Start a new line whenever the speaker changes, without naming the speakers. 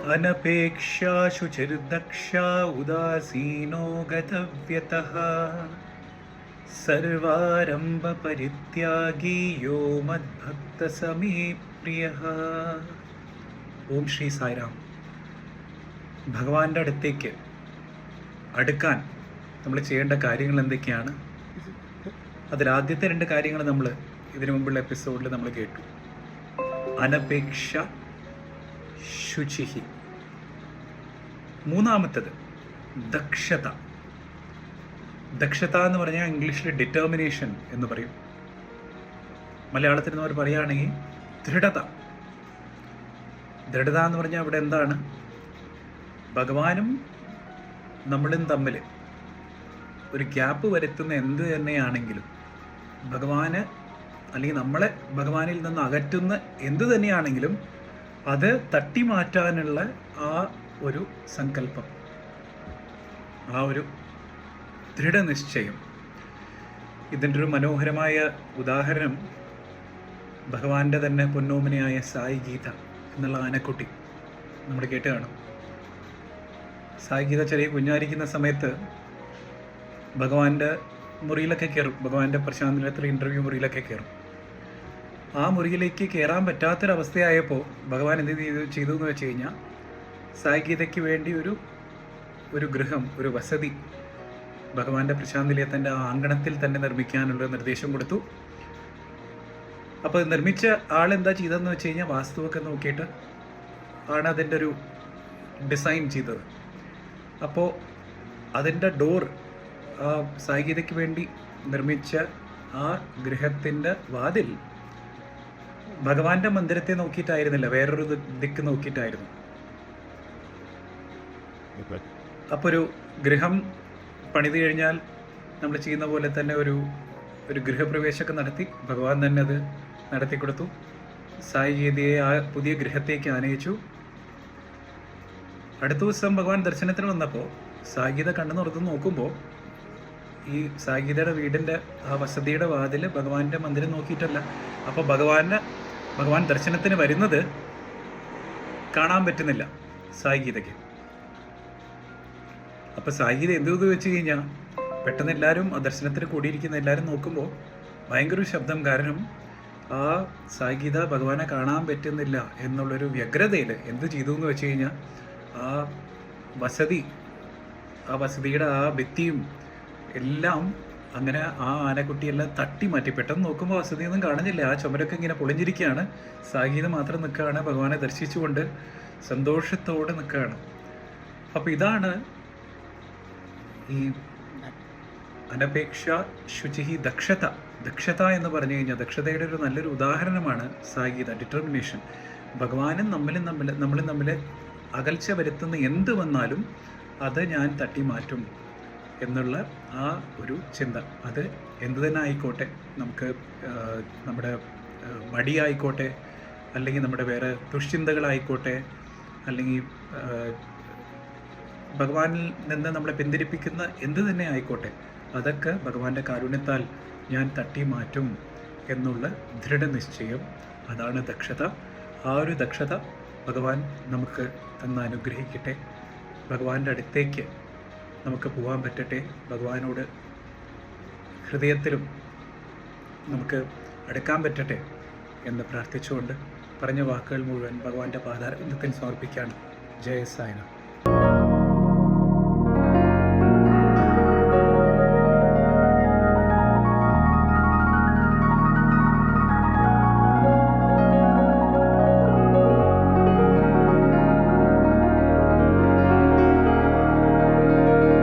अनपेक्षा शुचिर्दक्षा उदासीनो गतव्यतः सर्वारंभपरित्यागी यो मद्भक्तसमे प्रियः. ഓം ശ്രീ സായിരാം. ഭഗവാന്റെ അടുത്തേക്ക് അടുക്കാൻ നമ്മൾ ചെയ്യേണ്ട കാര്യങ്ങൾ എന്തൊക്കെയാണ്? അതിലാദ്യത്തെ 2 കാര്യങ്ങൾ നമ്മൾ ഇതിനു മുമ്പുള്ള എപ്പിസോഡിൽ നമ്മൾ കേട്ടു. അനപേക്ഷ, ശുചിഹി. മൂന്നാമത്തത് ദക്ഷത. ദക്ഷത എന്ന് പറഞ്ഞാൽ ഇംഗ്ലീഷിൽ ഡിറ്റർമിനേഷൻ എന്ന് പറയും. മലയാളത്തിൽ നമ്മൾ പറയുകയാണെങ്കിൽ ദൃഢത. ദൃഢത എന്ന് പറഞ്ഞാൽ അവിടെ എന്താണ്? ഭഗവാനും നമ്മളും തമ്മിൽ ഒരു ഗ്യാപ്പ് വരുത്തുന്ന എന്ത് തന്നെയാണെങ്കിലും, ഭഗവാന് അല്ലെങ്കിൽ നമ്മളെ ഭഗവാനിൽ നിന്ന് അകറ്റുന്ന എന്ത് തന്നെയാണെങ്കിലും അത് തട്ടി മാറ്റാനുള്ള ആ ഒരു സങ്കല്പം, ആ ഒരു ദൃഢനിശ്ചയം. ഇതിൻ്റെ ഒരു മനോഹരമായ ഉദാഹരണം ഭഗവാന്റെ തന്നെ പൊന്നോമനയായ സായി ഗീത എന്നുള്ള ആനക്കുട്ടി നമ്മൾ കേട്ട് കാണും. സായി ഗീത ചെറിയ കുഞ്ഞായിരിക്കുന്ന സമയത്ത് ഭഗവാന്റെ മുറിയിലൊക്കെ കയറും. ഭഗവാന്റെ പ്രശാന്തിനത്ര ഇൻ്റർവ്യൂ മുറിയിലൊക്കെ കയറും. ആ മുറിയിലേക്ക് കയറാൻ പറ്റാത്തൊരവസ്ഥയായപ്പോൾ ഭഗവാൻ എന്ത് ചെയ്തു എന്ന് വെച്ച് കഴിഞ്ഞാൽ, സായി ഗീതയ്ക്ക് വേണ്ടി ഒരു ഗൃഹം, ഒരു വസതി ഭഗവാന്റെ പ്രശാന്തിലയത്തിൻ്റെ ആ അങ്കണത്തിൽ തന്നെ നിർമ്മിക്കാനുള്ള നിർദ്ദേശം കൊടുത്തു. അപ്പോൾ നിർമ്മിച്ച ആളെന്താ ചെയ്തതെന്ന് വെച്ച് കഴിഞ്ഞാൽ, വാസ്തുവൊക്കെ നോക്കിയിട്ട് ആണ് അതിൻ്റെ ഒരു ഡിസൈൻ ചെയ്തത്. അപ്പോൾ അതിൻ്റെ ഡോർ, ആ സായി ഗീതയ്ക്ക് വേണ്ടി നിർമ്മിച്ച ആ ഗൃഹത്തിൻ്റെ വാതിൽ ഭഗവാന്റെ മന്ദിരത്തെ നോക്കിയിട്ടായിരുന്നില്ല, വേറൊരു ദിക്ക് നോക്കിയിട്ടായിരുന്നു. അപ്പോൾ ഒരു ഗൃഹം പണിത് കഴിഞ്ഞാൽ നമ്മൾ ചെയ്യുന്ന പോലെ തന്നെ ഒരു ഗൃഹപ്രവേശമൊക്കെ നടത്തി ഭഗവാൻ തന്നെ അത് നടത്തിക്കൊടുത്തു. സായി ഗീതയെ ആ പുതിയ ഗൃഹത്തേക്ക് ആനയിച്ചു. അടുത്ത ദിവസം ഭഗവാൻ ദർശനത്തിന് വന്നപ്പോൾ സായി ഗീത കണ്ണു തുറന്ന് നോക്കുമ്പോൾ ഈ സായി ഗീതയുടെ വീടിൻ്റെ ആ വസതിയുടെ വാതിൽ ഭഗവാന്റെ മന്ദിരം നോക്കിയിട്ടല്ല. അപ്പോൾ ഭഗവാൻ ദർശനത്തിന് വരുന്നത് കാണാൻ പറ്റുന്നില്ല സായി ഗീതയ്ക്ക്. അപ്പോൾ സായി ഗീത എന്ത് വെച്ച് കഴിഞ്ഞാൽ, പെട്ടെന്ന് എല്ലാവരും ആ ദർശനത്തിന് കൂടിയിരിക്കുന്ന എല്ലാവരും നോക്കുമ്പോൾ ഭയങ്കര ഒരു ശബ്ദം. കാരണം ആ സായി ഗീത ഭഗവാനെ കാണാൻ പറ്റുന്നില്ല എന്നുള്ളൊരു വ്യഗ്രതയിൽ എന്ത് ചെയ്തു എന്ന് വെച്ച് കഴിഞ്ഞാൽ, ആ വസതിയുടെ ആ ഭിത്തിയും എല്ലാം അങ്ങനെ ആ ആനക്കുട്ടിയെല്ലാം തട്ടി മാറ്റി. പെട്ടെന്ന് നോക്കുമ്പോൾ വസതിയൊന്നും കാണുന്നില്ല, ആ ചുമരൊക്കെ ഇങ്ങനെ പൊളിഞ്ഞിരിക്കുകയാണ്. സായി ഗീത മാത്രം നിൽക്കുകയാണ്, ഭഗവാനെ ദർശിച്ചുകൊണ്ട് സന്തോഷത്തോടെ നിൽക്കുകയാണ്. അപ്പോൾ ഇതാണ് ഈ അനപേക്ഷ, ശുചിഹി, ദക്ഷത എന്ന് പറഞ്ഞു കഴിഞ്ഞാൽ ദക്ഷതയുടെ ഒരു നല്ലൊരു ഉദാഹരണമാണ് സായി ഗീത. ഡിറ്റർമിനേഷൻ. ഭഗവാനും നമ്മളും തമ്മിൽ അകൽച്ച വരുത്തുന്ന എന്ത് വന്നാലും അത് ഞാൻ തട്ടി മാറ്റും എന്നുള്ള ആ ഒരു ചിന്ത. അത് എന്തു തന്നെ ആയിക്കോട്ടെ, നമുക്ക് നമ്മുടെ മടിയായിക്കോട്ടെ, അല്ലെങ്കിൽ നമ്മുടെ വേറെ ദുഷ്ചിന്തകളായിക്കോട്ടെ, അല്ലെങ്കിൽ ഭഗവാനിൽ നിന്ന് നമ്മളെ പിന്തിരിപ്പിക്കുന്ന എന്ത് തന്നെ ആയിക്കോട്ടെ, അതൊക്കെ ഭഗവാന്റെ കാരുണ്യത്താൽ ഞാൻ തട്ടി മാറ്റും എന്നുള്ള ദൃഢനിശ്ചയം, അതാണ് ദക്ഷത. ആ ഒരു ദക്ഷത ഭഗവാൻ നമുക്ക് തന്ന് അനുഗ്രഹിക്കട്ടെ. ഭഗവാന്റെ അടുത്തേക്ക് നമുക്ക് പോകാൻ പറ്റട്ടെ. ഭഗവാനോട് ഹൃദയത്തിലും നമുക്ക് അടുക്കാൻ പറ്റട്ടെ എന്ന് പ്രാർത്ഥിച്ചുകൊണ്ട് പറഞ്ഞ വാക്കുകൾ മുഴുവൻ ഭഗവാന്റെ പാദാരവിന്ദത്തിൽ സമർപ്പിക്കുകയാണ്. ജയ സായിരാം.